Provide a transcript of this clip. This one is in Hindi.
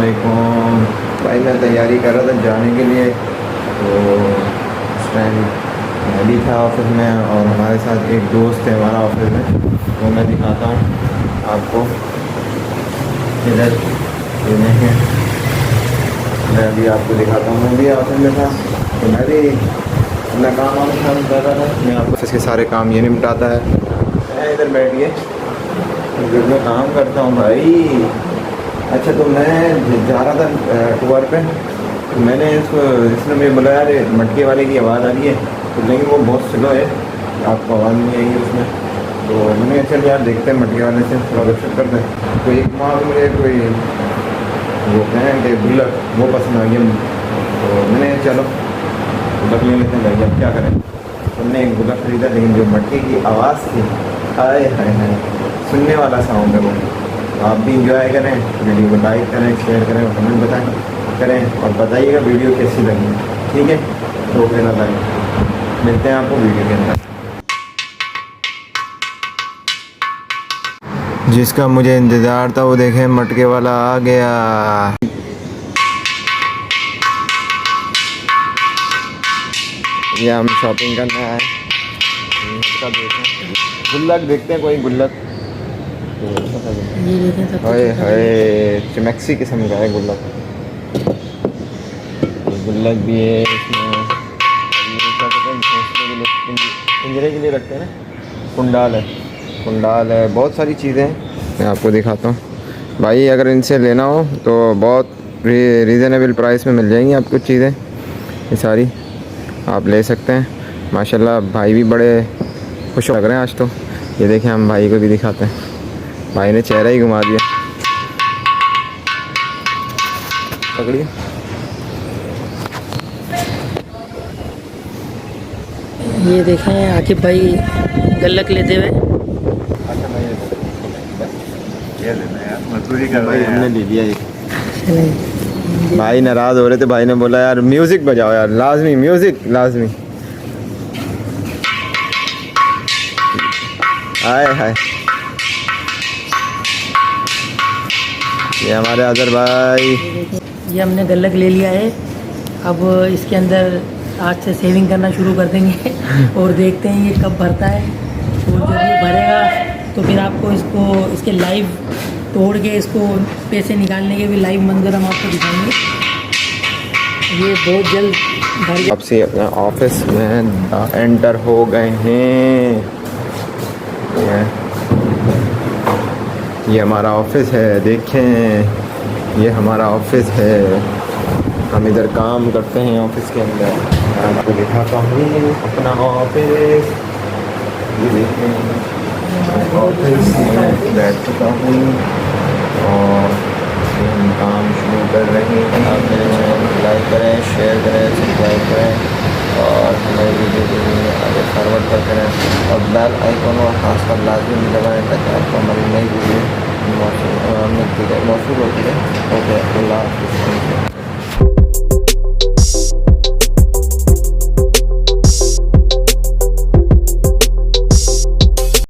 वालेकुम भाई। मैं तैयारी कर रहा था जाने के लिए, तो इस टाइम मैं भी था ऑफिस में और हमारे साथ एक दोस्त है हमारा ऑफिस में, तो मैं दिखाता हूँ आपको। इधर ये नहीं है, मैं अभी आपको दिखाता हूँ। मैं भी ऑफिस में था तो मैं भी अपना काम कर रहा था। मैं आपको ऑफिस के सारे काम ये निपटाता है। मैं इधर बैठिए, घर में काम करता हूँ भाई। अच्छा, तो मैं जा रहा था टूर पे, तो मैंने इसने मुझे बोला यार मटके वाले की आवाज़ आ रही है, तो लेकिन वो बहुत स्लो है, आपको आवाज़ नहीं आएगी उसमें। तो मैंने चल यार देखते हैं मटके वाले से थोड़ा गपशप करते हैं। तो एक वहाँ पर मुझे कोई वो पैंट है गुल्लक, वो पसंद आ गया, तो मैंने चलो गुल्लक ले लेते हैं भाई, अब क्या करें। हमने एक गुल्लक खरीदा, लेकिन जो मटके की आवाज़ थी, हाय हाय हाय, सुनने वाला साउंड है वो। आप भी इंजॉय करें, वीडियो को लाइक करें, शेयर करें, कमेंट बताएं करें और बताइएगा वीडियो कैसी लगी। ठीक है, तो फिर मिलते हैं आपको वीडियो के अंदर। जिसका मुझे इंतज़ार था वो देखें, मटके वाला आ गया। ये हम शॉपिंग करने आए, इसका देखें गुल्लक, देखते हैं कोई गुल्लक। हाय हाय, चमैक्सी किस्म का है गुल्लक। गुल्लक भी है इसमें, पिंजरे के लिए रखते हैं ना, कुंडाल है, कुंडाल है, बहुत सारी चीज़ें हैं। मैं आपको दिखाता हूँ भाई, अगर इनसे लेना हो तो बहुत रीज़नेबल प्राइस में मिल जाएंगी आपको चीज़ें। ये सारी आप ले सकते हैं। माशाल्लाह भाई भी बड़े खुश लग रहे हैं आज तो। ये देखें, हम भाई को भी दिखाते हैं। भाई ने चेहरा ही घुमा दिया। पकड़िए, ये देखें आकिब भाई गुल्लक लेते हुए। अच्छा भाई, ये लेना यार, मजदूरी कर रहे हैं। हमने ले लिया एक। भाई नाराज़ हो रहे थे, भाई ने बोला यार म्यूज़िक बजाओ यार, लाजमी म्यूज़िक लाजमी। हाय हाय, ये हमारे अजहर भाई। ये हमने गुल्लक ले लिया है। अब इसके अंदर आज से सेविंग करना शुरू कर देंगे और देखते हैं ये कब भरता है। और जब ये भरेगा तो फिर आपको इसके लाइव तोड़ के इसको पैसे निकालने के भी लाइव मंजर हम आपको दिखाएंगे। ये बहुत जल्द भर। अब से अपना ऑफिस में एंटर हो गए हैं। ये हमारा ऑफिस है, देखें ये हमारा ऑफिस है। हम इधर काम करते हैं ऑफिस के अंदर। मैं आपको दिखाता हूँ अपना ऑफिस। ये देखें ऑफिस में बैठ चुका हूँ और हम काम शुरू कर रहे हैं। आप मेरे चैनल को लाइक करें, शेयर करें, सब्सक्राइब करें और हमारे वीडियो को आगे फॉरवर्ड करते रहें और बेल आइकन और खास कर लाजमी दबाएँ ताकि आपको हमारी नई वीडियो मौसूल होती है। ओके, अल्लाह हाफ़िज़।